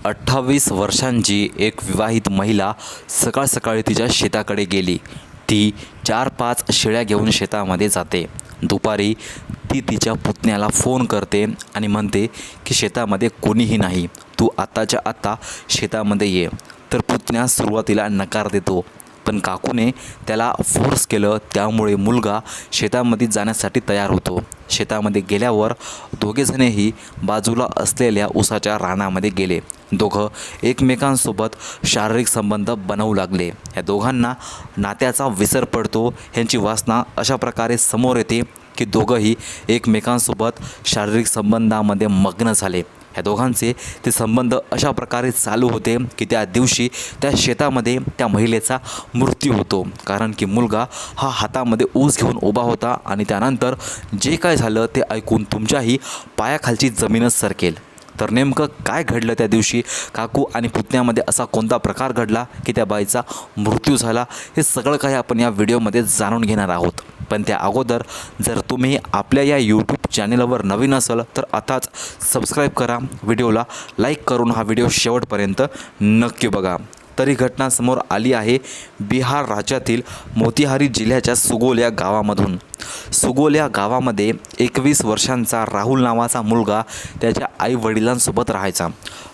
28 वर्षांची एक विवाहित महिला सकाळ सकाळी तिच्या शेताकडे गेली। ती 4-5 शेळ्या घेऊन शेतामध्ये जाते। दुपारी ती तिच्या पुतण्याला फोन करते आणि म्हणते की शेतामध्ये कोणीही नाही, तू आत्ताच्या आत्ता शेतामध्ये ये। तर पुतण्या सुरुवातीला नकार देतो, पण काकूने त्याला फोर्स केलं, त्यामुळे मुलगा शेतामध्ये जाण्यासाठी तयार होतो। शेतामध्ये गेल्यावर दोघेजणही बाजूला असलेल्या उसाच्या रानामध्ये गेले। दोघं एकमेकांसोबत शारीरिक संबंध बनवू लागले। या दोघांना नात्याचा विसर पडतो। ह्यांची वासना अशा प्रकारे समोर येते की दोघंही एकमेकांसोबत शारीरिक संबंधामध्ये मग्न झाले। ह्या दोघांचे ते संबंध अशा प्रकारे चालू होते की त्या दिवशी त्या शेतामध्ये त्या महिलेचा मृत्यू होतो, कारण की मुलगा हा हातामध्ये ऊस घेऊन उभा होता आणि त्यानंतर जे काय झालं ते ऐकून तुमच्याही पायाखालची जमीनच सरकेल। तर नेमकं काय घडलं त्या दिवशी, काकू आणि पुतण्यामध्ये असा कोणता प्रकार घडला की त्या बाईचा मृत्यू झाला, हे सगळं काही आपण या व्हिडिओमध्ये जाणून घेणार आहोत। पण त्या अगोदर जर तुम्ही आपल्या या यूट्यूब चॅनलवर नवीन असाल तर आताच सबस्क्राईब करा, व्हिडिओला लाईक करून हा व्हिडिओ शेवटपर्यंत नक्की बघा। तरी घटना समोर आली आहे बिहार राज्यातील मोतीहारी जिल्ह्याच्या सुगोल या गावामधून। सुगोल या गावामध्ये 21 वर्षांचा राहुल नावाचा मुलगा त्याच्या आई वडिलांसोबत राहायचा।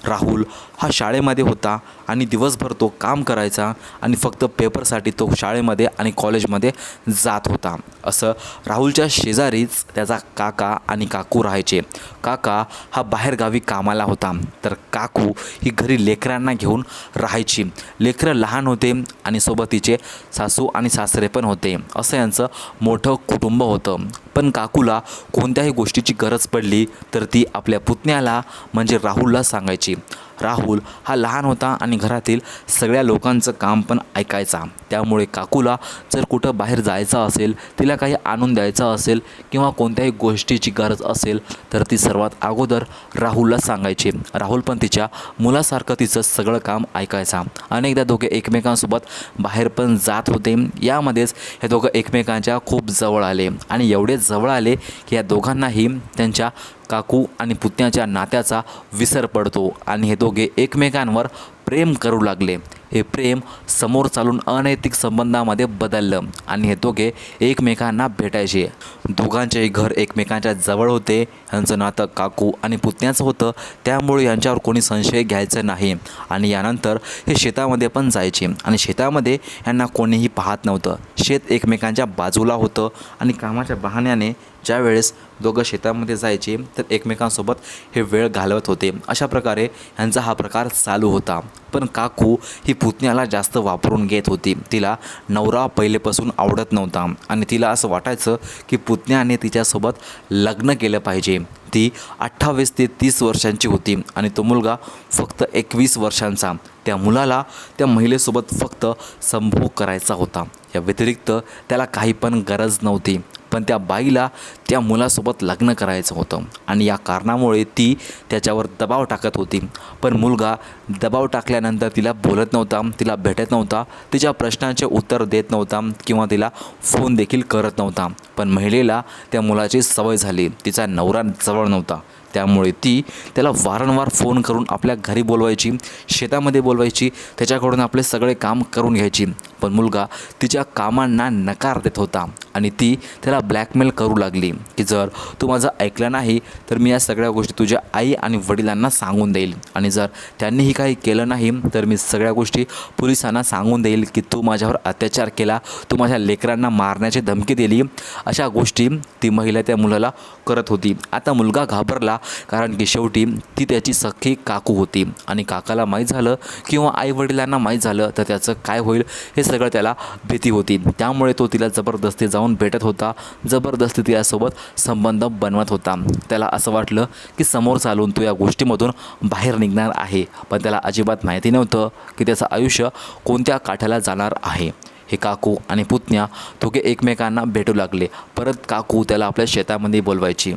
राहुल हा शाळेमध्ये होता आणि दिवसभर तो काम करायचा आणि फक्त पेपरसाठी तो शाळेमध्ये आणि कॉलेजमध्ये जात होता। असं राहुलच्या शेजारीच त्याचा काका आणि काकू राहायचे। काका हा बाहेरगावी कामाला होता, तर काकू ही घरी लेकरांना घेऊन राहायची। लेकरं लहान होते आणि सोबत तिचे सासू आणि सासरे पण होते। असं यांचं मोठं कुटुंब होतं। पण काकूला कोणत्याही गोष्टीची गरज पडली तर ती आपल्या पुतण्याला म्हणजे राहुलला सांगायची। राहुल हा लहान होता आणि घरातील सगळ्या लोकांचं काम पण ऐकायचा, त्यामुळे काकूला जर कुठं बाहेर जायचं असेल, तिला काही आणून द्यायचं असेल किंवा कोणत्याही गोष्टीची गरज असेल तर ती सर्वात अगोदर राहुलला सांगायची। राहुल पण तिच्या मुलासारखं तिचं सगळं काम ऐकायचा। अनेकदा दोघे एकमेकांसोबत बाहेर पण जात होते। यामध्येच हे दोघं एकमेकांच्या खूप जवळ आले आणि एवढे जवळ आले की या दोघांनाही त्यांच्या काकू आणि पुतण्याच्या नात्याचा विसर पडतो आणि हे दोघे एकमेकांवर प्रेम करू लागले। हे प्रेम समोर चालून अनैतिक संबंधामध्ये बदललं आणि हे दोघे एकमेकांना भेटायचे। दोघांचेही घर एकमेकांच्या जवळ होते। यांचं नातं काकू आणि पुतण्याचं होतं, त्यामुळे यांच्यावर कोणी संशय घ्यायचं नाही। आणि यानंतर हे शेतामध्ये पण जायचे आणि शेतामध्ये यांना कोणीही पाहत नव्हतं। शेत एकमेकांच्या बाजूला होतं आणि कामाच्या बहाण्याने ज्यावेळेस दोघं शेतामध्ये जायचे तर एकमेकांसोबत हे वेळ घालवत होते। अशा प्रकारे यांचा हा प्रकार चालू होता। पण काकू ही पुतण्याला जास्त वापरून घेत होती। तिला नवरा पहिलेपासून आवडत नव्हता आणि तिला असं वाटायचं की पुतण्याने तिच्यासोबत लग्न केलं पाहिजे। ती 28 ते 30 वर्षांची होती आणि तो मुलगा फक्त 21 वर्षांचा। त्या मुलाला त्या महिलेसोबत फक्त संभोग करायचा होता, या व्यतिरिक्त त्याला काही पण गरज नव्हती। पण त्या बाईला त्या मुलासोबत लग्न करायचं होतं आणि या कारणामुळे ती त्याच्यावर दबाव टाकत होती। पण मुलगा दबाव टाकल्यानंतर तिला बोलत नव्हता, तिला भेटत नव्हता, तिच्या प्रश्नांचे उत्तर देत नव्हता किंवा तिला फोन देखील करत नव्हता। पण महिलेला त्या मुलाची सवय झाली, तिचा नवरा जवळ नव्हता, त्यामुळे ती त्याला वारंवार फोन करून आपल्या घरी बोलवायची, शेतामध्ये बोलवायची, त्याच्याकडून आपले सगळे काम करून घ्यायची। पण मुलगा तिच्या कामांना नकार देत होता आणि ती त्याला ब्लॅकमेल करू लागली की जर तू माझं ऐकलं नाही तर मी या सगळ्या गोष्टी तुझ्या आई आणि वडिलांना सांगून देईल आणि जर त्यांनीही काही केलं नाही तर मी सगळ्या गोष्टी पोलिसांना सांगून देईल की तू माझ्यावर अत्याचार केला, तू माझ्या लेकरांना मारण्याची धमकी दिली। अशा गोष्टी ती महिला त्या मुलाला करत होती। आता मुलगा घाबरला, कारण की शेवटी ती त्याची सख्खी काकू होती आणि काकाला माहीत झालं किंवा आईवडिलांना माहीत झालं तर त्याचं काय होईल हे सगळं त्याला भीती होती। त्यामुळे तो तिला जबरदस्ती जाऊन भेटत होता, जबरदस्ती तिच्यासोबत संबंध बनवत होता। त्याला असं वाटलं की समोर चालून तो या गोष्टीमधून बाहेर निघणार आहे, पण त्याला अजिबात माहिती नव्हतं की त्याचं आयुष्य कोणत्या काठ्याला जाणार आहे। हे काकू आणि पुतण्या दोघे एकमेकांना भेटू लागले। परत काकू त्याला आपल्या शेतामध्ये बोलवायची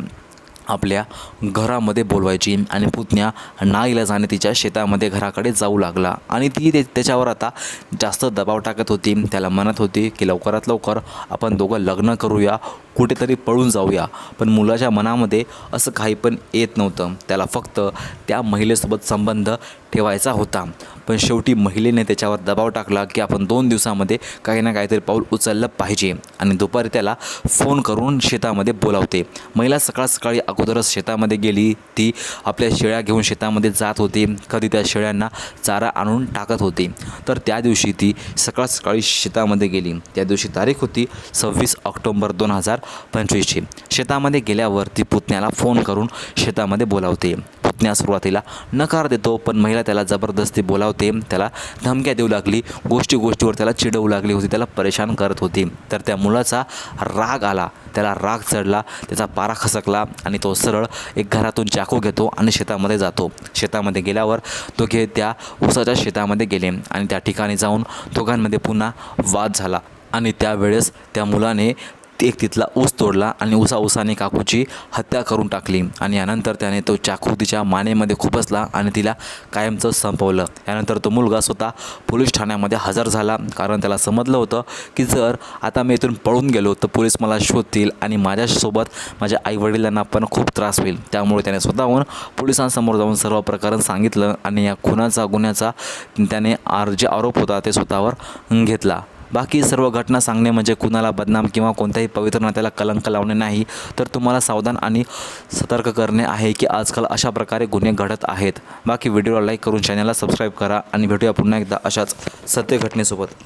आपल्या घरामध्ये बोलवायची आणि पुतण्या नाईलाजाने तिच्या शेतामध्ये घराकडे जाऊ लागला आणि ती त्याच्यावर आता जास्त दबाव टाकत होती. त्याला म्हणत होती की लवकरात लवकर आपण दोघं लग्न करूया, कुठेतरी पळून जाऊया. पण मुलाच्या मनामध्ये असं काही पण येत नव्हतं. त्याला फक्त त्या महिलेसोबत संबंध ठेवायचा होता. पण शेवटी महिलेने त्याच्यावर दबाव टाकला की आपण 2 दिवसामध्ये काही ना काहीतरी पाऊल उचललं पाहिजे आणि दुपारी त्याला फोन करून शेतामध्ये बोलावते. महिला सकाळ सकाळी अगोदरच शेतामध्ये गेली. ती आपल्या शेळ्या घेऊन शेतामध्ये जात होती. कधी त्या शेळ्यांना चारा आणून टाकत होती. तर त्या दिवशी ती सकाळ सकाळी शेतामध्ये गेली. त्या दिवशी तारीख होती 26 ऑक्टोबर 2025ची. शेतामध्ये गेल्यावर ती पुतण्याला फोन करून शेतामध्ये बोलावते. पुतण्या सुरुवातीला नकार देतो, पण महिला त्याला जबरदस्ती बोलावते. त्याला धमक्या देऊ लागली, गोष्टीवर त्याला चिडवू लागली होती, त्याला परेशान करत होती. तर त्या मुलाचा राग आला, त्याला राग चढला, त्याचा पारा खसकला आणि तो सरळ एक घरातून चाकू घेतो आणि शेतामध्ये जातो. शेतामध्ये गेल्यावर दोघे त्या ऊसाच्या शेतामध्ये गेले आणि त्या ठिकाणी जाऊन दोघांमध्ये पुन्हा वाद झाला आणि त्यावेळेस त्या मुलाने एक तिथला ऊस तोडला आणि ऊसाने काकूची हत्या करून टाकली आणि यानंतर त्याने तो चाकू तिच्या मानेमध्ये खुपसला आणि तिला कायमचं संपवलं. यानंतर तो मुलगा स्वतः पोलीस ठाण्यामध्ये हजर झाला, कारण त्याला समजलं होतं की जर आता मी इथून पळून गेलो तर पोलीस मला शोधतील आणि माझ्यासोबत माझ्या आईवडिलांना पण खूप त्रास होईल. त्यामुळे त्याने स्वतःहून पोलिसांसमोर जाऊन सर्व प्रकरण सांगितलं आणि या गुन्ह्याचा त्याने जे आरोप होता ते स्वतःवर घेतला. बाकी सर्व घटना सांगणे म्हणजे कुणाला बदनाम किंवा कोणत्याही पवित्र नात्याला कलंक लावणे नाही, तर तुम्हाला सावधान आणि सतर्क करणे आहे की आजकाल अशा प्रकारे गुन्हे घडत आहेत. बाकी व्हिडिओला लाईक करून चॅनलला सबस्क्राईब करा आणि भेटूया पुन्हा एकदा अशाच सत्य घटनेसोबत.